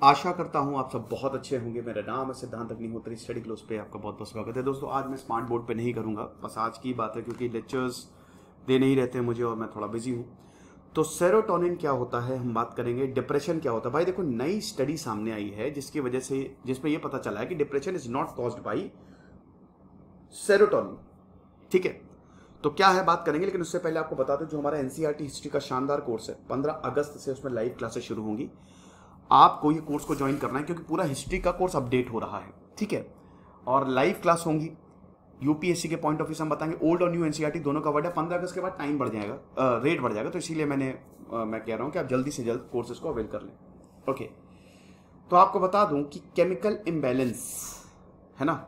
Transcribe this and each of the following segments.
आशा करता हूँ आप सब बहुत अच्छे होंगे। मेरा नाम है सिद्धांत अग्निहोत्री। स्टडी क्लोज पे आपका बहुत बहुत स्वागत है। दोस्तों आज मैं स्मार्ट बोर्ड पे नहीं करूँगा, बस आज की बात है क्योंकि लेक्चर्स दे नहीं रहते मुझे और मैं थोड़ा बिजी हूँ। तो सेरोटोनिन क्या होता है हम बात करेंगे। डिप्रेशन क्या होता है भाई, देखो नई स्टडी सामने आई है जिसकी वजह से जिसमें यह पता चला है कि depression is not caused by serotonin. ठीक है, तो क्या है बात करेंगे, लेकिन उससे पहले आपको बता दूं जो हमारा एनसीईआरटी हिस्ट्री का शानदार कोर्स है 15 अगस्त से उसमें लाइव क्लासेस शुरू होंगी। आपको ये कोर्स को ज्वाइन करना है क्योंकि पूरा हिस्ट्री का कोर्स अपडेट हो रहा है। ठीक है, और लाइव क्लास होंगी। यूपीएससी के पॉइंट ऑफ व्यू से हम बताएंगे ओल्ड और न्यू एनसीईआरटी दोनों का वर्ड है। 15 अगस्त के बाद टाइम बढ़ जाएगा, रेट बढ़ जाएगा, तो इसीलिए मैं कह रहा हूं कि आप जल्दी से जल्द कोर्सेज को अवेल कर लें। ओके, तो आपको बता दूं कि केमिकल इम्बैलेंस है ना,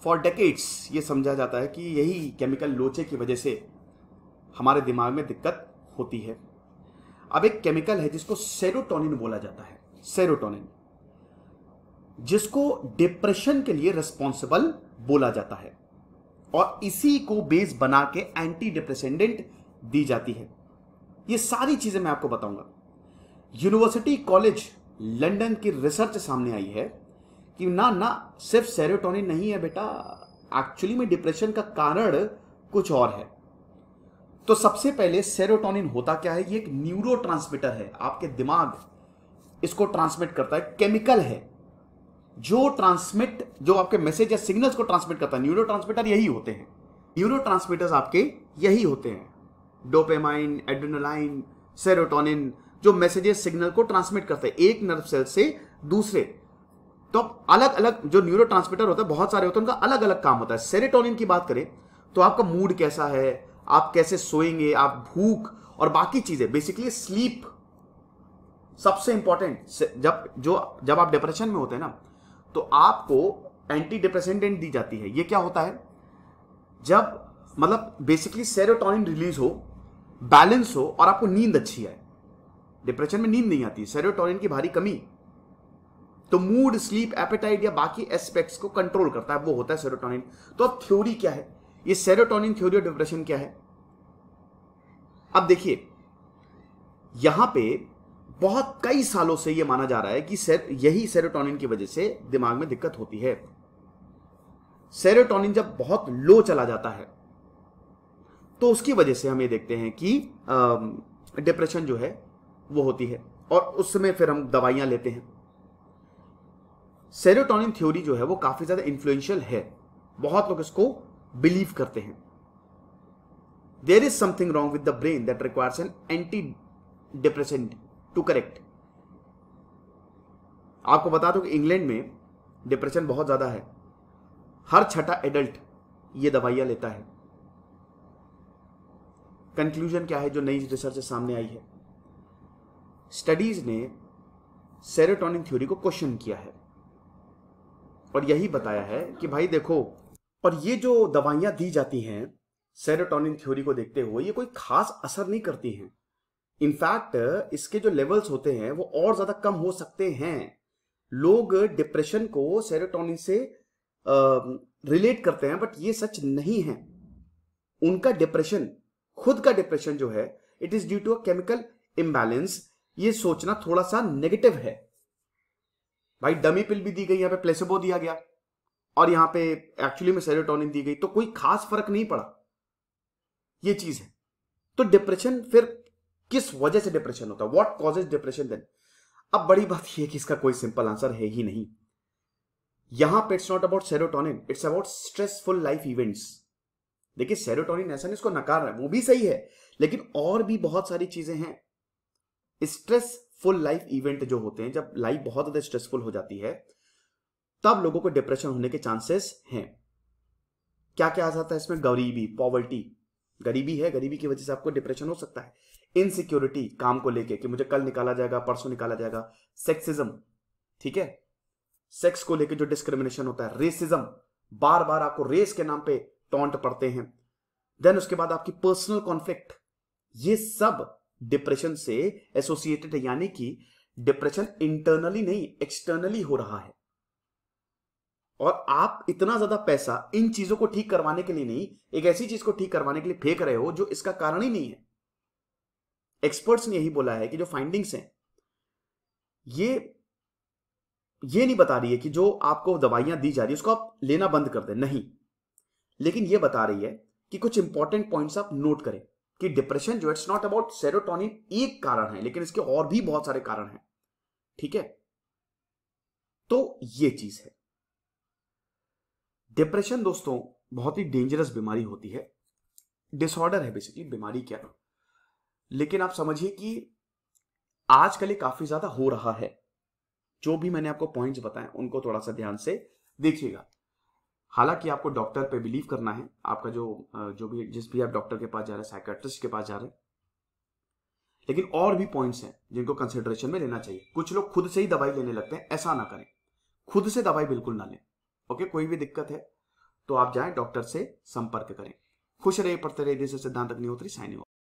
फॉर डेकेड्स ये समझा जाता है कि यही केमिकल लोचे की वजह से हमारे दिमाग में दिक्कत होती है। अब एक केमिकल है जिसको सेरोटोनिन बोला जाता है, सेरोटोनिन, जिसको डिप्रेशन के लिए रिस्पॉन्सिबल बोला जाता है और इसी को बेस बना के एंटी डिप्रेसेंडेंट दी जाती है। ये सारी चीजें मैं आपको बताऊंगा। यूनिवर्सिटी कॉलेज लंदन की रिसर्च सामने आई है कि ना सिर्फ सेरोटोनिन नहीं है बेटा, एक्चुअली में डिप्रेशन का कारण कुछ और है। तो सबसे पहले सेरोटोनिन होता क्या है, ये एक न्यूरोट्रांसमीटर है, आपके दिमाग इसको ट्रांसमिट करता है, केमिकल है जो आपके मैसेज या सिग्नल्स को ट्रांसमिट करता है। न्यूरोट्रांसमीटर यही होते हैं, न्यूरोट्रांसमीटर्स आपके यही होते हैं, डोपामाइन, एड्रेनालाइन, सेरोटोनिन, जो मैसेजेस सिग्नल को ट्रांसमिट करते हैं एक नर्व सेल से दूसरे। तो अलग अलग जो न्यूरोट्रांसमीटर होते हैं बहुत सारे होते हैं, उनका अलग अलग काम होता है। सेरोटोनिन की बात करें तो आपका मूड कैसा है, आप कैसे सोएंगे, आप भूख और बाकी चीजें, बेसिकली स्लीप सबसे इंपॉर्टेंट। जब आप डिप्रेशन में होते हैं ना तो आपको एंटी डिप्रेसेंटेंट दी जाती है। ये क्या होता है, जब मतलब बेसिकली सेरोटोनिन रिलीज हो, बैलेंस हो और आपको नींद अच्छी आए। डिप्रेशन में नींद नहीं आती, सेरोटोनिन की भारी कमी, तो मूड, स्लीप, एपेटाइट या बाकी एस्पेक्ट्स को कंट्रोल करता है, वो होता है सेरोटोनिन। तो अब थ्योरी क्या है, ये सेरोटोनिन थ्योरी ऑफ डिप्रेशन क्या है। अब देखिए यहां पे बहुत कई सालों से यह माना जा रहा है कि यही सेरोटोनिन की वजह से दिमाग में दिक्कत होती है। सेरोटोनिन जब बहुत लो चला जाता है तो उसकी वजह से हम ये देखते हैं कि डिप्रेशन जो है वो होती है और उसमें फिर हम दवाइयां लेते हैं। सेरोटोनिन थ्योरी जो है वो काफी ज्यादा इन्फ्लुएंशियल है, बहुत लोग इसको बिलीव करते हैं। There is something wrong with the brain that requires an antidepressant to correct. आपको बता दो कि इंग्लैंड में डिप्रेशन बहुत ज्यादा है, हर छठा एडल्ट ये दवाइयां लेता है। कंक्लूजन क्या है जो नई रिसर्च सामने आई है, स्टडीज ने सेरोटोनिन थ्योरी को क्वेश्चन किया है और यही बताया है कि भाई देखो, और ये जो दवाइयां दी जाती हैं सेरोटोनिन थ्योरी को देखते हुए ये कोई खास असर नहीं करती हैं। इनफैक्ट इसके जो लेवल्स होते हैं वो और ज्यादा कम हो सकते हैं। लोग डिप्रेशन को सेरोटोनिन से रिलेट करते हैं, बट ये सच नहीं है। उनका डिप्रेशन, खुद का डिप्रेशन जो है, it is due to a chemical imbalance. ये सोचना थोड़ा सा नेगेटिव है भाई। डमी पिल भी दी गई, यहां पे प्लेसेबो दिया गया और यहां पे एक्चुअली में सेरोटोनिन दी गई, तो कोई खास फर्क नहीं पड़ा, ये चीज है। तो डिप्रेशन फिर किस वजह से डिप्रेशन होता है, व्हाट कॉजेज डिप्रेशन देन। अब बड़ी बात यह है कि इसका कोई सिंपल आंसर है ही नहीं। यहां पे it's not about serotonin, it's about stressful life events. देखिए सेरोटोनिन ऐसा नहीं इसको नकार रहा है, वो भी सही है, लेकिन और भी बहुत सारी चीजें हैं। स्ट्रेसफुल लाइफ इवेंट जो होते हैं, जब लाइफ बहुत ज्यादा स्ट्रेसफुल हो जाती है तब लोगों को डिप्रेशन होने के चांसेस हैं। क्या क्या आ जाता है इसमें, गरीबी, पॉवर्टी, गरीबी है, गरीबी की वजह से आपको डिप्रेशन हो सकता है। इनसिक्योरिटी, काम को लेके कि मुझे कल निकाला जाएगा, परसों निकाला जाएगा। सेक्सिज्म, ठीक है, सेक्स को लेके जो डिस्क्रिमिनेशन होता है। रेसिज्म, बार बार आपको रेस के नाम पे टॉन्ट पड़ते हैं। देन उसके बाद आपकी पर्सनल कॉन्फ्लिक्ट, ये सब डिप्रेशन से एसोसिएटेड है, यानी कि डिप्रेशन इंटरनली नहीं एक्सटर्नली हो रहा है। और आप इतना ज्यादा पैसा इन चीजों को ठीक करवाने के लिए नहीं, एक ऐसी चीज को ठीक करवाने के लिए फेंक रहे हो जो इसका कारण ही नहीं है। एक्सपर्ट्स ने यही बोला है कि जो फाइंडिंग्स हैं ये नहीं बता रही है कि जो आपको दवाइयां दी जा रही है उसको आप लेना बंद कर दें, नहीं, लेकिन ये बता रही है कि कुछ इंपॉर्टेंट पॉइंट्स आप नोट करें कि डिप्रेशन जो इट्स नॉट अबाउट सेरोटोनिन एक कारण है, लेकिन इसके और भी बहुत सारे कारण हैं। ठीक है, तो ये चीज है। डिप्रेशन दोस्तों बहुत ही डेंजरस बीमारी होती है, डिसऑर्डर है बेसिकली, बीमारी क्या, लेकिन आप समझिए कि आजकल ये काफी ज्यादा हो रहा है। जो भी मैंने आपको पॉइंट्स बताए उनको थोड़ा सा ध्यान से देखिएगा। हालांकि आपको डॉक्टर पे बिलीव करना है, आपका जो भी जिस भी आप डॉक्टर के पास जा रहे हैं, साइकियाट्रिस्ट के पास जा रहे हैं, लेकिन और भी पॉइंट्स हैं जिनको कंसिडरेशन में लेना चाहिए। कुछ लोग खुद से ही दवाई लेने लगते हैं, ऐसा ना करें, खुद से दवाई बिल्कुल ना लें। ओके, कोई भी दिक्कत है तो आप जाएं डॉक्टर से संपर्क करें। खुश रहिए, पढ़ते रहिए। सिद्धांत अग्निहोत्री साइनिंग ऑफ।